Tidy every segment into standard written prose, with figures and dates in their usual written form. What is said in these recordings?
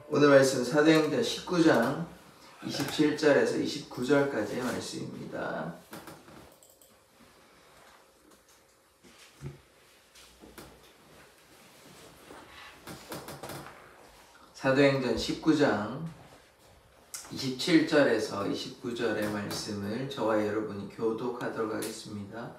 오늘 말씀 사도행전 19장 27절에서 29절까지의 말씀입니다. 사도행전 19장 27절에서 29절의 말씀을 저와 여러분이 교독하도록 하겠습니다.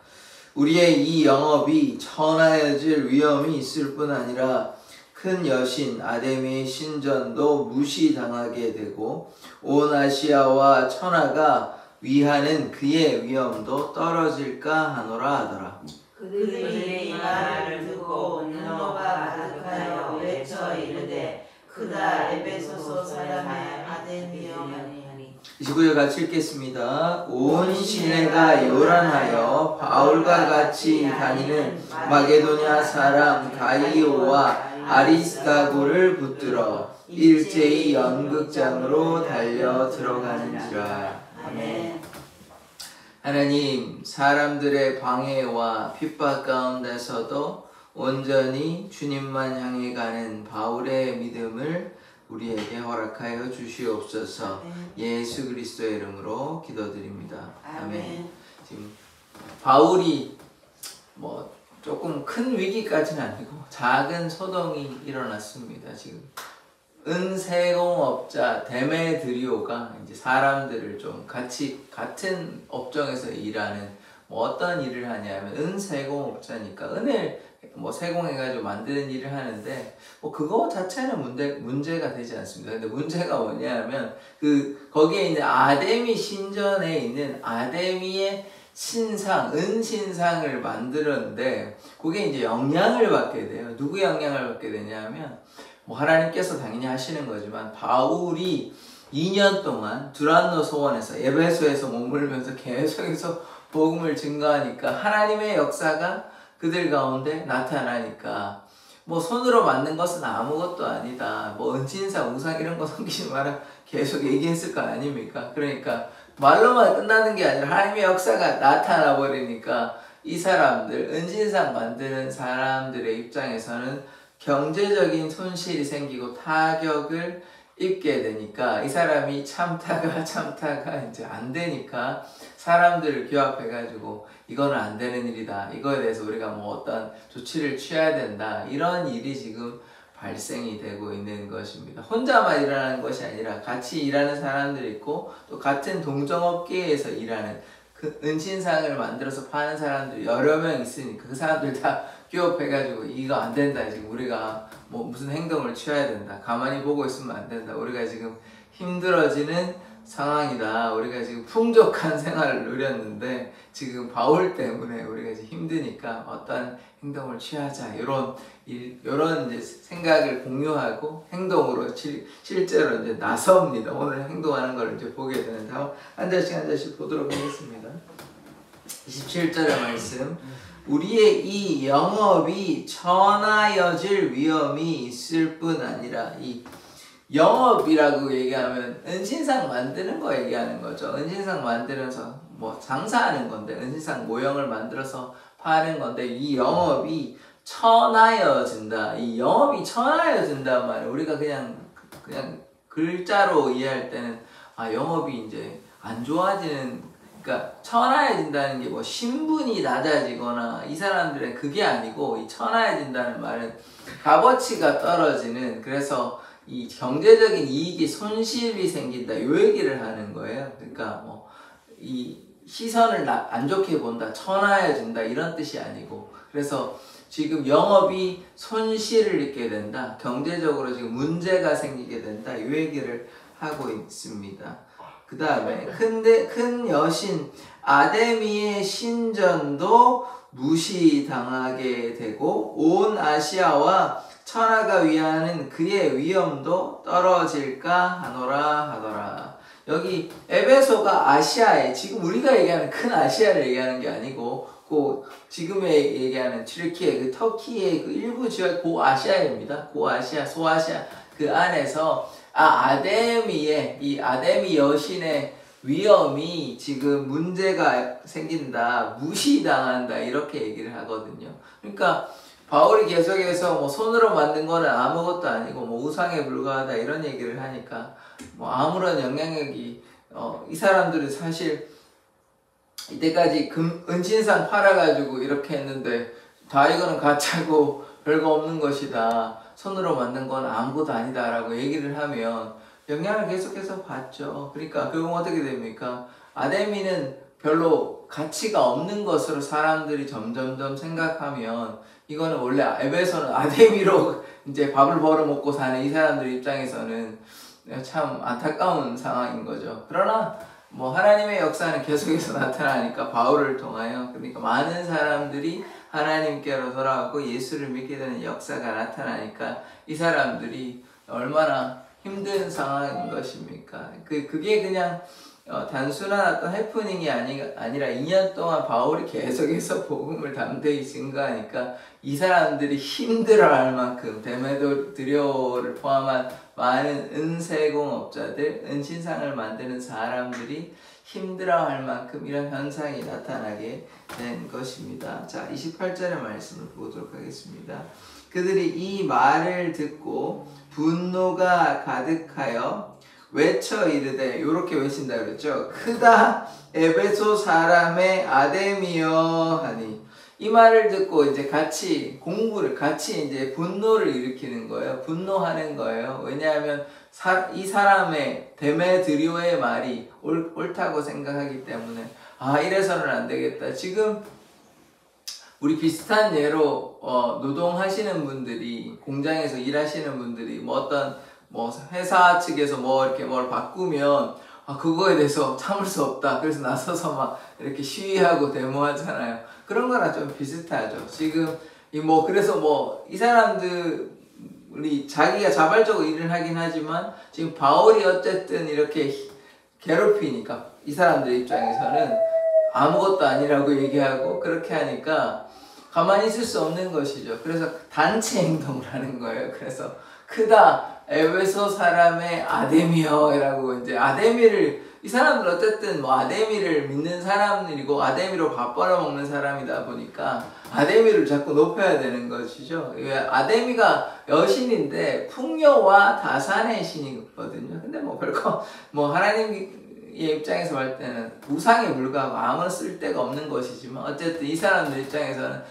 우리의 이 영업이 천하여질 위험이 있을 뿐 아니라 큰 여신 아데미의 신전도 무시당하게 되고 온 아시아와 천하가 위하는 그의 위엄도 떨어질까 하노라 하더라. 그들이 이 말을 듣고 분노가 가득하여 외쳐 이르되 그다 에베소서 사람의 아데미여. 29절 같이 읽겠습니다. 온 시내가 요란하여 바울과 같이 다니는 마게도냐 사람 가이오와 아리스다고를 붙들어 일제히 연극장으로 달려 들어가는지라. 아멘. 하나님, 사람들의 방해와 핍박 가운데서도 온전히 주님만 향해 가는 바울의 믿음을 우리에게 허락하여 주시옵소서. 예수 그리스도의 이름으로 기도드립니다. 아멘. 지금 바울이 조금 큰 위기까지는 아니고 작은 소동이 일어났습니다. 지금 은세공업자 데메드리오가 이제 사람들을 좀 같은 업종에서 일하는 어떤 일을 하냐면 은세공업자니까 은을 세공해가지고 만드는 일을 하는데 그거 자체는 문제가 되지 않습니다. 근데 문제가 뭐냐면 거기에 있는 아데미 신전에 있는 아데미의 신상, 은신상을 만들었는데 그게 이제 영향을 받게 돼요. 누구 영향을 받게 되냐면 하나님께서 당연히 하시는 거지만 바울이 2년 동안 두란노 소원에서 에베소에서 머물면서 계속해서 복음을 증거하니까 하나님의 역사가 그들 가운데 나타나니까 손으로 만든 것은 아무것도 아니다. 은신상, 우상 이런 거 섬기지 마라 계속 얘기했을 거 아닙니까? 그러니까 말로만 끝나는 게 아니라 하나님의 역사가 나타나 버리니까 이 사람들, 은신상 만드는 사람들의 입장에서는 경제적인 손실이 생기고 타격을 입게 되니까 이 사람이 참다가 이제 안 되니까 사람들을 규합해가지고 이거는 안 되는 일이다. 이거에 대해서 우리가 어떤 조치를 취해야 된다. 이런 일이 지금 발생이 되고 있는 것입니다. 혼자만 일하는 것이 아니라 같이 일하는 사람들이 있고 또 같은 동종업계에서 일하는 그 은신상을 만들어서 파는 사람들이 여러 명 있으니까 그 사람들 다 규합해가지고 이거 안 된다. 지금 우리가 무슨 행동을 취해야 된다. 가만히 보고 있으면 안 된다. 우리가 지금 힘들어지는 상황이다. 우리가 지금 풍족한 생활을 누렸는데 지금 바울 때문에 우리가 지금 힘드니까 어떤 행동을 취하자. 이런 이제 생각을 공유하고 행동으로 실제로 이제 나섭니다. 오늘 행동하는 걸 이제 보게 되는데 한 절씩 보도록 하겠습니다. 27절의 말씀. 우리의 이 영업이 천하여질 위험이 있을 뿐 아니라 이 영업이라고 얘기하면 은신상 만드는 거 얘기하는 거죠. 은신상 만들어서 장사하는 건데 은신상 모형을 만들어서 파는 건데 이 영업이 천하여진다. 이 영업이 천하여진단 말이에요. 우리가 그냥 글자로 이해할 때는 영업이 이제 안 좋아지는, 그러니까 천하여진다는 게 신분이 낮아지거나 이 사람들은 그게 아니고 이 천하여진다는 말은 값어치가 떨어지는, 그래서 이 경제적인 이익이 손실이 생긴다 이 얘기를 하는 거예요. 그러니까 이 시선을 안 좋게 본다, 천하여진다 이런 뜻이 아니고, 그래서 지금 영업이 손실을 입게 된다, 경제적으로 지금 문제가 생기게 된다 이 얘기를 하고 있습니다. 그 다음에 큰 여신 아데미의 신전도 무시당하게 되고 온 아시아와 천하가 위하는 그의 위엄도 떨어질까 하노라 하더라. 여기 에베소가 아시아에, 지금 우리가 얘기하는 큰 아시아를 얘기하는 게 아니고 지금 얘기하는 튀르키예, 터키의 일부 지역 고아시아입니다. 고아시아, 소아시아 그 안에서 이 아데미 여신의 위엄이 지금 문제가 생긴다, 무시당한다 이렇게 얘기를 하거든요. 그러니까 바울이 계속해서 뭐 손으로 만든 거는 아무것도 아니고 뭐 우상에 불과하다 이런 얘기를 하니까 뭐 아무런 영향력이 이 사람들은 사실 이때까지 은신상 팔아가지고 이렇게 했는데 다 이거는 가짜고 별거 없는 것이다. 손으로 만든 건 아무것도 아니다 라고 얘기를 하면 영향을 계속해서 받죠. 그러니까 결국 어떻게 됩니까? 아데미는 별로 가치가 없는 것으로 사람들이 점점점 생각하면 이거는 원래 에베소는 아데미로 이제 밥을 벌어먹고 사는 이 사람들 입장에서는 참 안타까운 상황인 거죠. 그러나 뭐 하나님의 역사는 계속해서 나타나니까 바울을 통하여 그러니까 많은 사람들이 하나님께로 돌아가고 예수를 믿게 되는 역사가 나타나니까 이 사람들이 얼마나 힘든 상황인 것입니까? 그게 그냥 단순한 어떤 해프닝이 아니라 2년 동안 바울이 계속해서 복음을 담대히 증거하니까 이 사람들이 힘들어할 만큼 데메드리오를 포함한 많은 은세공업자들, 은신상을 만드는 사람들이 힘들어할 만큼 이런 현상이 나타나게 된 것입니다. 자, 28절의 말씀을 보도록 하겠습니다. 그들이 이 말을 듣고 분노가 가득하여 외쳐 이르되, 요렇게 외친다 그랬죠. 크다 에베소 사람의 아데미여 하니, 이 말을 듣고 이제 같이 이제 분노를 일으키는 거예요. 분노하는 거예요. 왜냐하면 이 사람의 데메드리오의 말이 옳다고 생각하기 때문에 이래서는 안 되겠다. 지금 우리 비슷한 예로 노동하시는 분들이, 공장에서 일하시는 분들이 어떤 회사 측에서 이렇게 뭘 바꾸면 그거에 대해서 참을 수 없다. 그래서 나서서 막 이렇게 시위하고 데모하잖아요. 그런 거랑 좀 비슷하죠. 지금 그래서 이 사람들이 자기가 자발적으로 일을 하긴 하지만 지금 바울이 어쨌든 이렇게 괴롭히니까 이 사람들 입장에서는 아무것도 아니라고 얘기하고 그렇게 하니까 가만히 있을 수 없는 것이죠. 그래서 단체 행동을 하는 거예요. 그래서 크다 에베소 사람의 아데미여라고, 이제 이 사람들 어쨌든 아데미를 믿는 사람들이고 아데미로 밥 벌어먹는 사람이다 보니까 아데미를 자꾸 높여야 되는 것이죠. 아데미가 여신인데 풍요와 다산의 신이거든요. 근데 별거 하나님의 입장에서 볼 때는 우상에 불과하고 아무런 쓸데가 없는 것이지만 어쨌든 이 사람들 입장에서는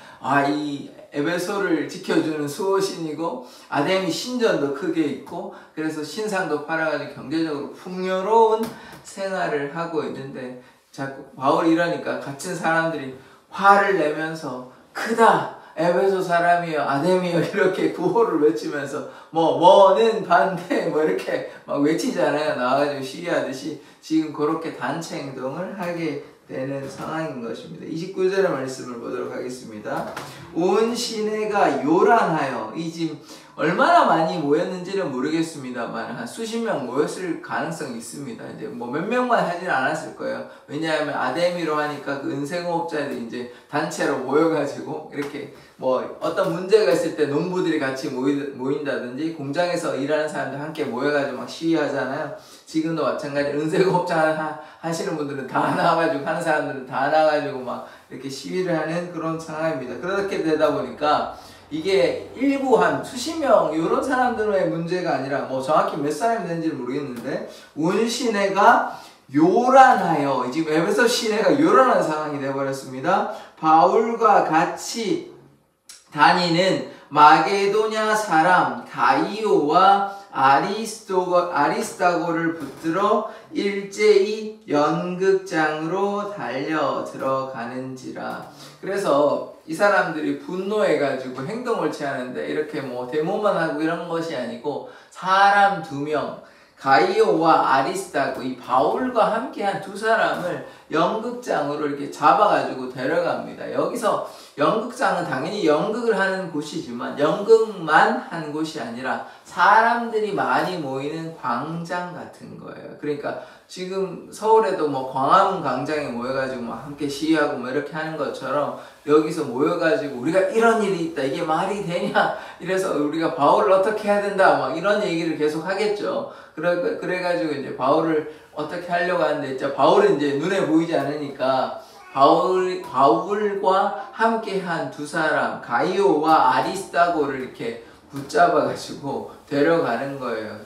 이 에베소를 지켜주는 수호신이고 아데미 신전도 크게 있고 그래서 신상도 팔아가지고 경제적으로 풍요로운 생활을 하고 있는데 자꾸 바울이 이러니까 갇힌 사람들이 화를 내면서 크다 에베소 사람이여 아데미여 이렇게 구호를 외치면서 뭐는 반대 이렇게 막 외치잖아요. 나와가지고 시위하듯이 지금 그렇게 단체 행동을 하게 되는 상황인 것입니다. 29절의 말씀을 보도록 하겠습니다. 온 시내가 요란하여, 이 지금 얼마나 많이 모였는지는 모르겠습니다만 한 수십 명 모였을 가능성이 있습니다. 이제 몇 명만 하지는 않았을 거예요. 왜냐하면 아데미로 하니까 그 은행업자들이 이제 단체로 모여가지고 이렇게 어떤 문제가 있을 때 농부들이 같이 모인다든지 공장에서 일하는 사람들 함께 모여가지고 막 시위하잖아요. 지금도 마찬가지. 은행업자 하시는 분들은 다 나와가지고, 하는 사람들은 다 나와가지고 막 이렇게 시위를 하는 그런 상황입니다. 그렇게 되다 보니까 이게 일부 한 수십 명 이런 사람들의 문제가 아니라 정확히 몇 사람이 되는지는 모르겠는데 온 시내가 요란하여, 지금 에베소 시내가 요란한 상황이 되어버렸습니다. 바울과 같이 다니는 마게도냐 사람 가이오와 아리스다고를 붙들어 일제히 연극장으로 달려 들어가는지라. 그래서 이 사람들이 분노해가지고 행동을 취하는데 이렇게 데모만 하고 이런 것이 아니고 사람 2명, 가이오와 아리스다고, 이 바울과 함께한 2사람을 연극장으로 이렇게 잡아가지고 데려갑니다. 여기서 연극장은 당연히 연극을 하는 곳이지만 연극만 하는 곳이 아니라 사람들이 많이 모이는 광장 같은 거예요. 그러니까 지금 서울에도 광화문 광장에 모여가지고 함께 시위하고 이렇게 하는 것처럼 여기서 모여가지고 우리가 이런 일이 있다, 이게 말이 되냐, 이래서 우리가 바울을 어떻게 해야 된다 이런 얘기를 계속 하겠죠. 그래가지고 이제 바울을 어떻게 하려고 하는데, 바울은 이제 눈에 보이지 않으니까 바울과 함께한 두 사람 가이오와 아리스다고를 이렇게 붙잡아가지고 데려가는 거예요.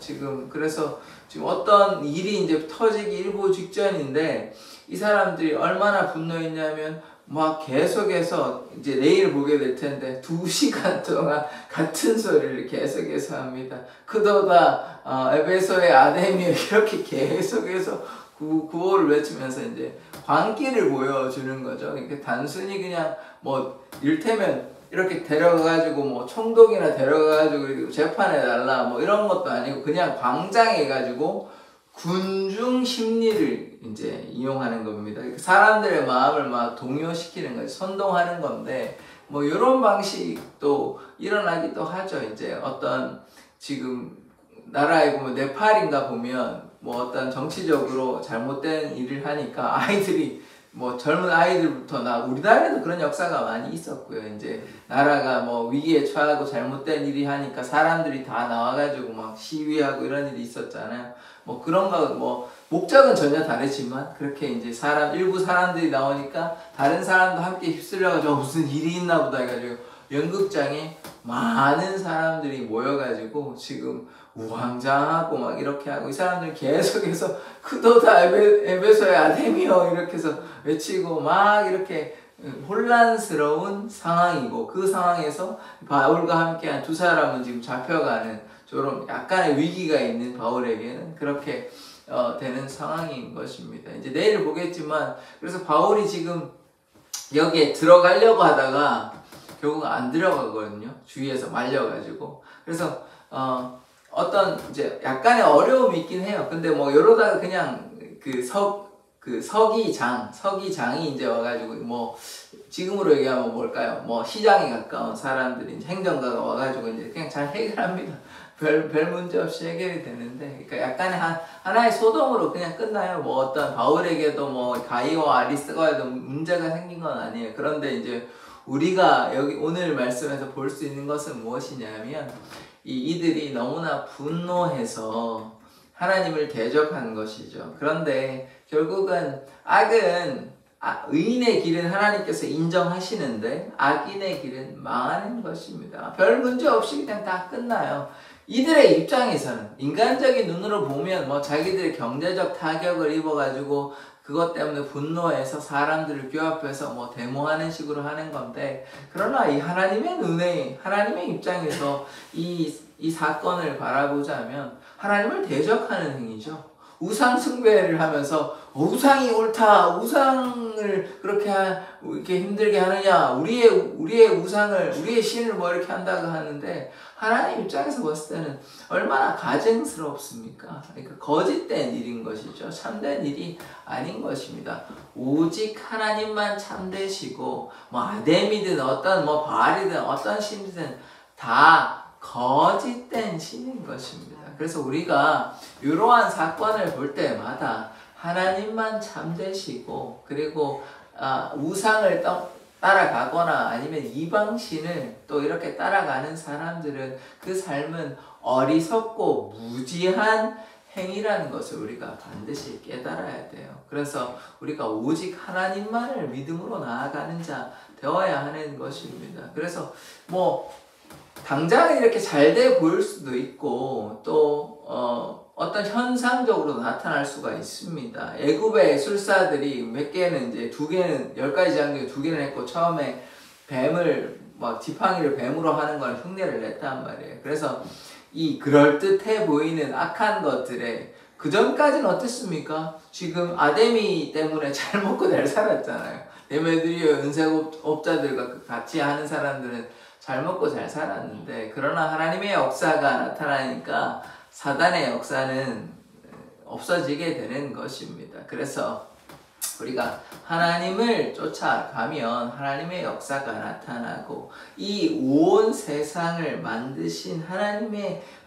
그래서 지금 어떤 일이 이제 터지기 일보 직전인데 이 사람들이 얼마나 분노했냐면 막 계속해서 이제 내일 보게 될 텐데 2시간 동안 같은 소리를 계속해서 합니다. 그도다 에베소의 아데미오 이렇게 계속해서 구호를 외치면서 이제 광기를 보여주는 거죠. 이렇게 단순히 그냥 뭐 이를테면 이렇게 데려가가지고 뭐 총독이나 데려가가지고 재판에 달라 뭐 이런 것도 아니고 그냥 광장에 가지고 군중 심리를 이제 이용하는 겁니다. 사람들의 마음을 막 동요시키는 거죠. 선동하는 건데 뭐 이런 방식도 일어나기도 하죠. 이제 어떤 지금 나라에 보면 네팔인가 보면 뭐 어떤 정치적으로 잘못된 일을 하니까 아이들이 뭐 젊은 아이들부터 우리나라에도 그런 역사가 많이 있었고요. 이제 나라가 뭐 위기에 처하고 잘못된 일이 하니까 사람들이 다 나와가지고 막 시위하고 이런 일이 있었잖아요. 뭐 그런 거 뭐 목적은 전혀 다르지만 그렇게 이제 일부 사람들이 나오니까 다른 사람도 함께 휩쓸려가지고 무슨 일이 있나 보다 해가지고 연극장에 많은 사람들이 모여가지고 지금 우왕좌왕하고 막 이렇게 하고 이 사람들 계속해서 크도다 에베소의 아데미오 이렇게 해서 외치고 막 이렇게 혼란스러운 상황이고 그 상황에서 바울과 함께한 두 사람은 지금 잡혀가는 저런 약간의 위기가 있는 바울에게는 그렇게 되는 상황인 것입니다. 이제 내일 보겠지만 그래서 바울이 지금 여기에 들어가려고 하다가 결국 안 들어가거든요. 주위에서 말려가지고. 그래서 어떤 이제 약간의 어려움이 있긴 해요. 근데 뭐 이러다가 그냥 서기장이 이제 와가지고 뭐 지금으로 얘기하면 뭘까요? 뭐 시장에 가까운 사람들이 행정가가 와가지고 이제 그냥 잘 해결합니다. 별 문제 없이 해결이 되는데, 그러니까 약간의 하나의 소동으로 그냥 끝나요. 뭐 어떤 바울에게도 뭐 가이오와 아리스가에도 문제가 생긴 건 아니에요. 그런데 이제 우리가 여기 오늘 말씀에서 볼 수 있는 것은 무엇이냐면 이들이 너무나 분노해서 하나님을 대적한 것이죠. 그런데 결국은 악은 의인의 길은 하나님께서 인정하시는데 악인의 길은 망하는 것입니다. 별 문제 없이 그냥 다 끝나요. 이들의 입장에서는 인간적인 눈으로 보면 뭐 자기들의 경제적 타격을 입어가지고 그것 때문에 분노해서 사람들을 규합해서 뭐 데모하는 식으로 하는 건데, 그러나 이 하나님의 눈에, 하나님의 입장에서 이 사건을 바라보자면 하나님을 대적하는 행위죠. 우상 숭배를 하면서 우상이 옳다, 우상을 그렇게 이렇게 힘들게 하느냐, 우리의 우상을, 우리의 신을 뭐 이렇게 한다고 하는데, 하나님 입장에서 봤을 때는 얼마나 가증스럽습니까? 그러니까 거짓된 일인 것이죠. 참된 일이 아닌 것입니다. 오직 하나님만 참되시고, 뭐 아데미든 어떤 뭐 바알이든 어떤 신이든 다 거짓된 신인 것입니다. 그래서 우리가 이러한 사건을 볼 때마다 하나님만 참되시고, 그리고 우상을 따라가거나 아니면 이방신을 또 이렇게 따라가는 사람들은 그 삶은 어리석고 무지한 행위라는 것을 우리가 반드시 깨달아야 돼요. 그래서 우리가 오직 하나님만을 믿음으로 나아가는 자 되어야 하는 것입니다. 그래서 뭐 당장 이렇게 잘 돼 보일 수도 있고 또 어떤 현상적으로 나타날 수가 있습니다. 애굽의 술사들이 몇 개는 이제 2개는 10가지 장중에 2개는 했고 처음에 뱀을 막 지팡이를 뱀으로 하는 걸 흉내를 냈단 말이에요. 그래서 이 그럴듯해 보이는 악한 것들에 그 전까지는 어땠습니까? 지금 아데미 때문에 잘 먹고 잘 살았잖아요. 데메드리오 은색업자들과 같이 하는 사람들은 잘 먹고 잘 살았는데, 그러나 하나님의 역사가 나타나니까 사단의 역사는 없어지게 되는 것입니다. 그래서 우리가 하나님을 쫓아가면 하나님의 역사가 나타나고 이 온 세상을 만드신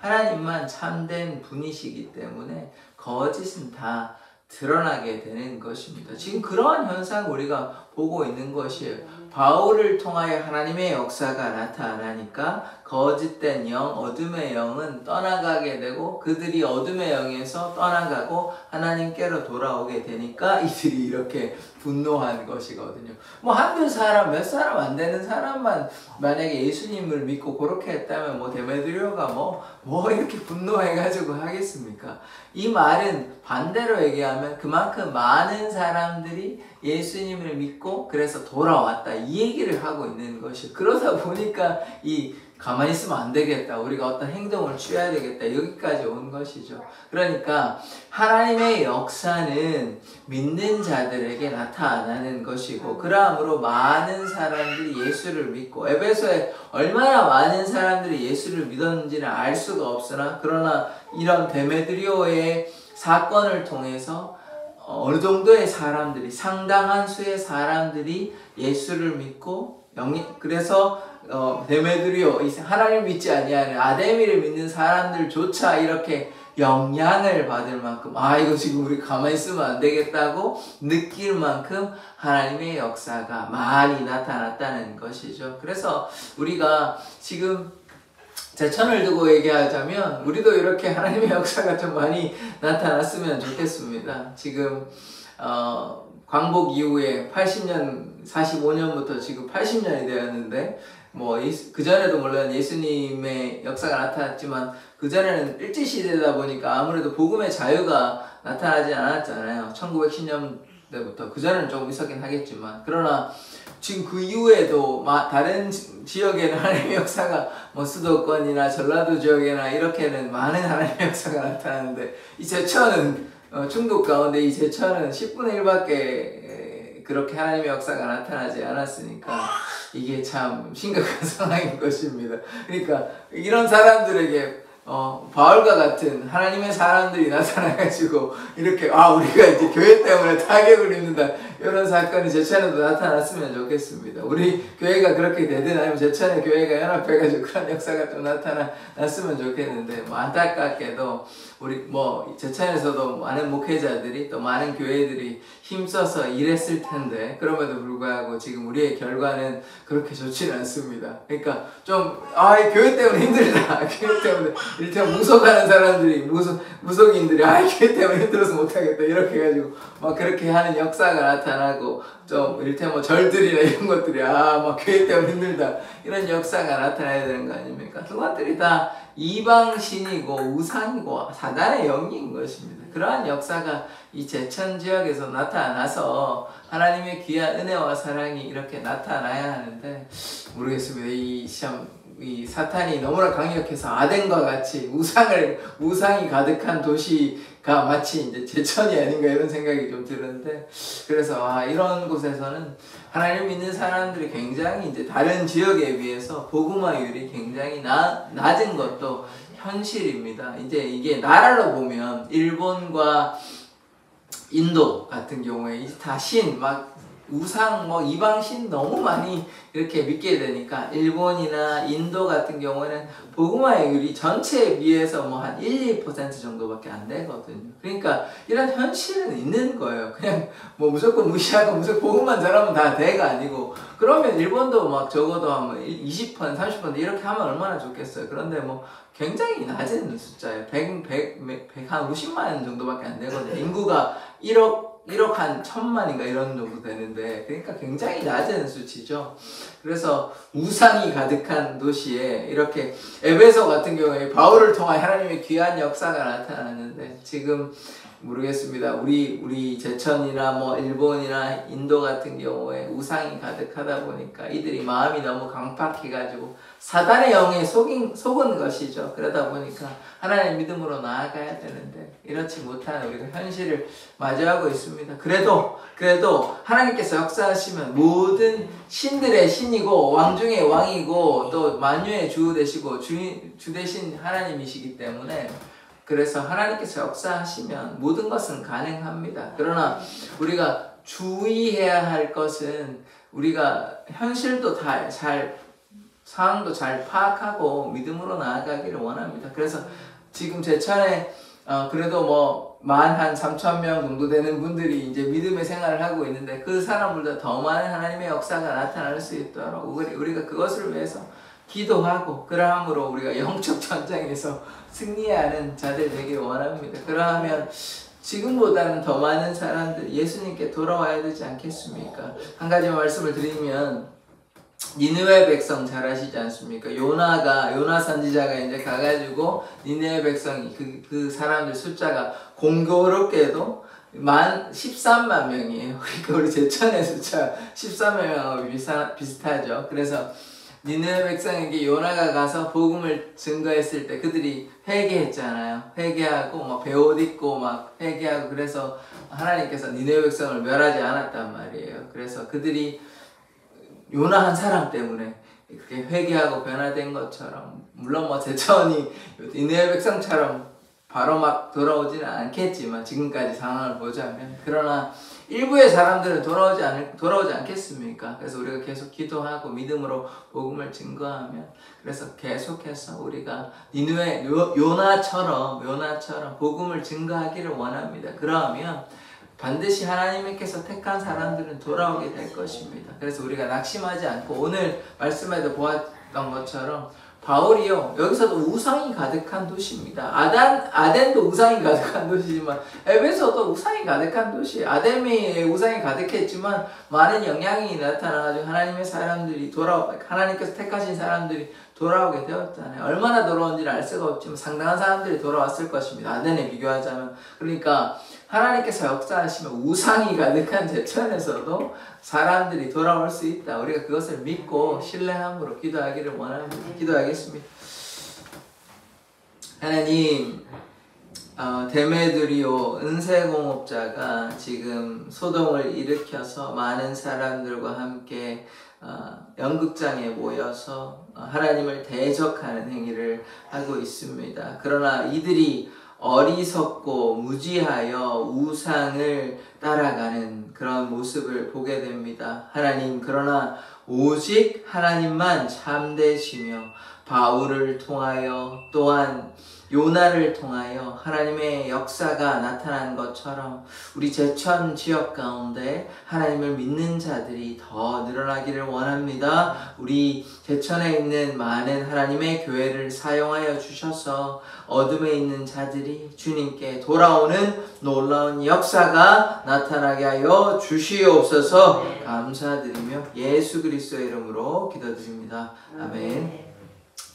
하나님만 참된 분이시기 때문에 거짓은 다 드러나게 되는 것입니다. 지금 그러한 현상을 우리가 보고 있는 것이에요. 바울을 통하여 하나님의 역사가 나타나니까 거짓된 영, 어둠의 영은 떠나가게 되고 그들이 어둠의 영에서 떠나가고 하나님께로 돌아오게 되니까 이들이 이렇게 분노한 것이거든요. 뭐 한두 사람, 몇 사람 안 되는 사람만 만약에 예수님을 믿고 그렇게 했다면 뭐 데메드리오가 뭐 이렇게 분노해가지고 하겠습니까? 이 말은 반대로 얘기하면 그만큼 많은 사람들이 예수님을 믿고 그래서 돌아왔다 이 얘기를 하고 있는 것이 그러다 보니까 이 가만히 있으면 안 되겠다 우리가 어떤 행동을 취해야 되겠다 여기까지 온 것이죠. 그러니까 하나님의 역사는 믿는 자들에게 나타나는 것이고 그러므로 많은 사람들이 예수를 믿고 에베소에 얼마나 많은 사람들이 예수를 믿었는지는 알 수가 없으나 그러나 이런 데메드리오의 사건을 통해서 어느 정도의 사람들이 상당한 수의 사람들이 예수를 믿고 그래서 데메드리오 하나님 믿지 아니하는 아데미를 믿는 사람들조차 이렇게 영향을 받을 만큼 이거 지금 우리 가만히 있으면 안 되겠다고 느낄 만큼 하나님의 역사가 많이 나타났다는 것이죠. 그래서 우리가 지금 제천을 두고 얘기하자면 우리도 이렇게 하나님의 역사가 좀 많이 나타났으면 좋겠습니다. 지금 광복 이후에 80년, 45년부터 지금 80년이 되었는데 그전에도 물론 예수님의 역사가 나타났지만 그전에는 일제시대다 보니까 아무래도 복음의 자유가 나타나지 않았잖아요. 1910년대부터 그전에는 조금 있었긴 하겠지만 그러나 지금 그 이후에도 다른 지역에는 하나님의 역사가 수도권이나 전라도 지역이나 이렇게는 많은 하나님의 역사가 나타나는데 이 제천은 중국 가운데 이 제천은 10분의 1밖에 그렇게 하나님의 역사가 나타나지 않았으니까 이게 참 심각한 상황인 것입니다. 그러니까 이런 사람들에게 바울과 같은 하나님의 사람들이 나타나가지고 이렇게 우리가 이제 교회 때문에 타격을 입는다 이런 사건이 제천에도 나타났으면 좋겠습니다. 우리 교회가 그렇게 되든 아니면 제천의 교회가 연합해가지고 그런 역사가 좀 나타났으면 좋겠는데 안타깝게도 우리 제천에서도 많은 목회자들이 또 많은 교회들이 힘써서 일했을 텐데 그럼에도 불구하고 지금 우리의 결과는 그렇게 좋지는 않습니다. 그러니까 좀 교회 때문에 힘들다. 교회 때문에 일테면 무속하는 사람들이 무속인들이 교회 때문에 힘들어서 못하겠다 이렇게 해가지고 그렇게 하는 역사가 나타나고 좀 일테면 절들이나 이런 것들이 교회 때문에 힘들다 이런 역사가 나타나야 되는 거 아닙니까? 그것들이 다 이방신이고 우상이고 사단의 영인 것입니다. 그러한 역사가 이 제천 지역에서 나타나서 하나님의 귀한 은혜와 사랑이 이렇게 나타나야 하는데 모르겠습니다. 이 사탄이 너무나 강력해서 아덴과 같이 우상이 가득한 도시가 마치 이제 제천이 아닌가 이런 생각이 좀 드는데 그래서 이런 곳에서는 하나님 믿는 사람들이 굉장히 이제 다른 지역에 비해서 복음화율이 굉장히 낮은 것도 현실입니다. 이제 이게 나라로 보면 일본과 인도 같은 경우에 이제 다 우상 이방신 너무 많이 이렇게 믿게 되니까 일본이나 인도 같은 경우에는 복음화율이 전체에 비해서 한 1, 2% 정도밖에 안 되거든요. 그러니까 이런 현실은 있는 거예요. 그냥 무조건 무시하고 무조건 복음만 잘하면 다 돼가 아니고 그러면 일본도 적어도 한 20%, 30% 이렇게 하면 얼마나 좋겠어요. 그런데 굉장히 낮은 숫자예요. 150만 정도밖에 안 되거든요. 인구가 1억 한 1000만인가 이런 정도 되는데 그러니까 굉장히 낮은 수치죠. 그래서 우상이 가득한 도시에 이렇게 에베소 같은 경우에 바울을 통해 하나님의 귀한 역사가 나타나는데 지금 모르겠습니다. 우리 제천이나 일본이나 인도 같은 경우에 우상이 가득하다 보니까 이들이 마음이 너무 강팍해가지고 사단의 영에 속은 것이죠. 그러다 보니까 하나님의 믿음으로 나아가야 되는데 이렇지 못한 우리가 현실을 마주하고 있습니다. 그래도 하나님께서 역사하시면 모든 신들의 신이고 왕 중의 왕이고 또 만유의 주 되시고 주 되신 하나님이시기 때문에 그래서 하나님께서 역사하시면 모든 것은 가능합니다. 그러나 우리가 주의해야 할 것은 우리가 현실도 상황도 잘 파악하고 믿음으로 나아가기를 원합니다. 그래서 지금 제천에 그래도 뭐 한 3,000명 정도 되는 분들이 이제 믿음의 생활을 하고 있는데 그 사람보다 더 많은 하나님의 역사가 나타날 수 있도록 우리가 그것을 위해서 기도하고 그러함으로 우리가 영적 전장에서 승리하는 자들 되길 원합니다. 그러하면 지금보다는 더 많은 사람들이 예수님께 돌아와야 되지 않겠습니까? 한 가지 말씀을 드리면 니느웨 백성 잘 아시지 않습니까? 요나 선지자가 이제 가가지고 니느웨 백성이 그 사람들 숫자가 공교롭게도 13만 명이에요. 그러니까 우리 제천의 숫자 13만 명하고 비슷하죠. 그래서 니느웨 백성에게 요나가 가서 복음을 증거했을 때 그들이 회개했잖아요. 회개하고 막 베옷 입고 막 회개하고 그래서 하나님께서 니느웨 백성을 멸하지 않았단 말이에요. 그래서 그들이 요나 한 사람 때문에 그렇게 회개하고 변화된 것처럼 물론 뭐 제천이 니느웨 백성처럼 바로 막 돌아오지는 않겠지만 지금까지 상황을 보자면 그러나 일부의 사람들은 돌아오지 않겠습니까? 그래서 우리가 계속 기도하고 믿음으로 복음을 증거하면 그래서 계속해서 우리가 니느웨 요나처럼 복음을 증거하기를 원합니다. 그러면 반드시 하나님께서 택한 사람들은 돌아오게 될 것입니다. 그래서 우리가 낙심하지 않고 오늘 말씀에도 보았던 것처럼 바울이요 여기서도 우상이 가득한 도시입니다. 아덴도 우상이 가득한 도시지만 에베소도 우상이 가득한 도시. 아덴이 우상이 가득했지만 많은 영향이 나타나가지고 하나님의 사람들이 하나님께서 택하신 사람들이 돌아오게 되었잖아요. 얼마나 돌아온지는 알 수가 없지만 상당한 사람들이 돌아왔을 것입니다. 아덴에 비교하자면. 그러니까 하나님께서 역사하시면 우상이 가득한 제천에서도 사람들이 돌아올 수 있다. 우리가 그것을 믿고 신뢰함으로 기도하기를 원합니다. 기도하겠습니다. 하나님, 데메드리오 은세공업자가 지금 소동을 일으켜서 많은 사람들과 함께 연극장에 모여서 하나님을 대적하는 행위를 하고 있습니다. 그러나 이들이 어리석고 무지하여 우상을 따라가는 그런 모습을 보게 됩니다. 하나님, 그러나 오직 하나님만 참되시며 바울을 통하여 또한 요나를 통하여 하나님의 역사가 나타난 것처럼 우리 제천 지역 가운데 하나님을 믿는 자들이 더 늘어나기를 원합니다. 우리 제천에 있는 많은 하나님의 교회를 사용하여 주셔서 어둠에 있는 자들이 주님께 돌아오는 놀라운 역사가 나타나게 하여 주시옵소서. 감사드리며 예수 그리스도의 이름으로 기도드립니다. 아멘.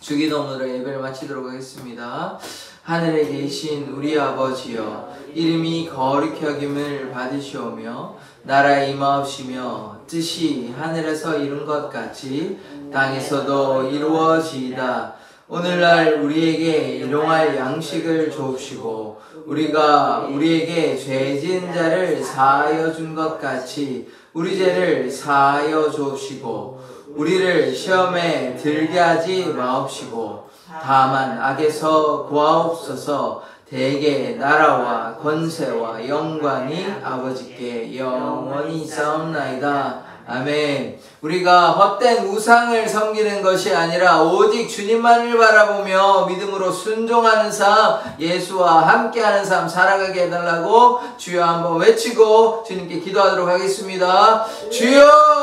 주기도문으로 예배를 마치도록 하겠습니다. 하늘에 계신 우리 아버지여, 이름이 거룩히 여김을 받으시오며 나라에 임하옵시며 뜻이 하늘에서 이룬 것 같이 땅에서도 이루어지이다. 오늘날 우리에게 일용할 양식을 주옵시고 우리가 우리에게 죄 지은 자를 사하여 준 것 같이 우리 죄를 사하여 주옵시고 우리를 시험에 들게 하지 마옵시고 다만 악에서 구하옵소서. 대개 나라와 권세와 영광이 아버지께 영원히 있사옵나이다. 아멘. 우리가 헛된 우상을 섬기는 것이 아니라 오직 주님만을 바라보며 믿음으로 순종하는 삶, 예수와 함께하는 삶 살아가게 해달라고 주여 한번 외치고 주님께 기도하도록 하겠습니다. 주여!